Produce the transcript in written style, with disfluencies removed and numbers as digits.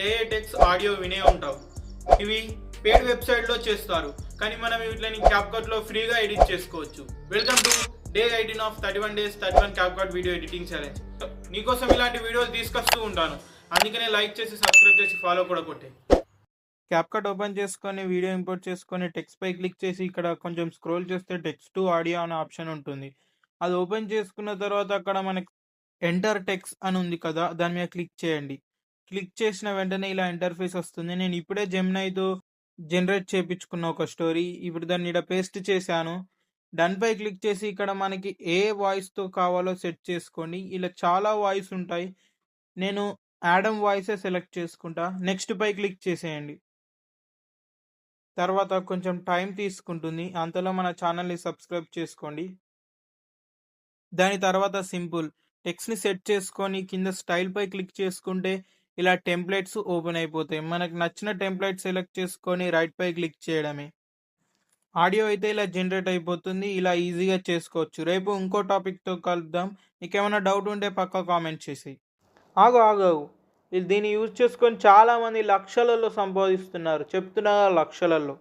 AI text audio వినే ఉంటావు. ఇవి పేడ్ వెబ్సైట్లో చేస్తారు, కానీ మనం వీటిని క్యాప్కట్లో ఫ్రీగా ఎడిట్ చేసుకోవచ్చు. Welcome to day 18 of 31 days 31 CapCut video editing challenge. నీకోసం ఇలాంటి వీడియోలు తీసుకొస్తూ ఉంటాను, అందుకనే లైక్ చేసి సబ్స్క్రైబ్ చేసి ఫాలో కూడా కొట్టే. క్యాప్కట్ ఓపెన్ చేసుకొని వీడియో ఇంపోర్ట్ చేసుకొని టెక్స్ట్ పై క్లిక్ చేసి ఇక్కడ కొంచెం స్క్రోల్ చేస్తే టెక్స్ట్ టు ఆడియో అనే ఆప్షన్ ఉంటుంది. అది ఓపెన్ చేసుకున్న తర్వాత అక్కడ మనకి ఎంటర్ టెక్స్ట్ అని ఉంది కదా, దాని మీద క్లిక్ చేయండి. క్లిక్ చేసిన వెంటనే ఇలా ఇంటర్ఫేస్ వస్తుంది. నేను ఇప్పుడే జెమినైతో జనరేట్ చేయించుకున్న ఒక స్టోరీ, ఇప్పుడు దాన్ని ఇక్కడ పేస్ట్ చేశాను. డన్ పై క్లిక్ చేసి ఇక్కడ మనకి ఏ వాయిస్తో కావాలో సెట్ చేసుకోండి. ఇలా చాలా వాయిస్ ఉంటాయి, నేను యాడమ్ వాయిసే సెలెక్ట్ చేసుకుంటా. నెక్స్ట్ పై క్లిక్ చేసేయండి. తర్వాత కొంచెం టైం తీసుకుంటుంది, అంతలో మన ఛానల్ని సబ్స్క్రైబ్ చేసుకోండి. దాని తర్వాత సింపుల్ టెక్స్ట్ని సెట్ చేసుకొని కింద స్టైల్ పై క్లిక్ చేసుకుంటే ఇలా టెంప్లెట్స్ ఓపెన్ అయిపోతాయి. మనకు నచ్చిన టెంప్లెట్ సెలెక్ట్ చేసుకొని రైట్ పై క్లిక్ చేయడమే. ఆడియో అయితే ఇలా జనరేట్ అయిపోతుంది. ఇలా ఈజీగా చేసుకోవచ్చు. రేపు ఇంకో టాపిక్తో కలుద్దాం. నీకేమైనా డౌట్ ఉంటే పక్కా కామెంట్ చేసి. ఆగు దీన్ని యూజ్ చేసుకొని చాలామంది లక్షలలో సంపాదిస్తున్నారు, చెప్తున్నా లక్షలలో.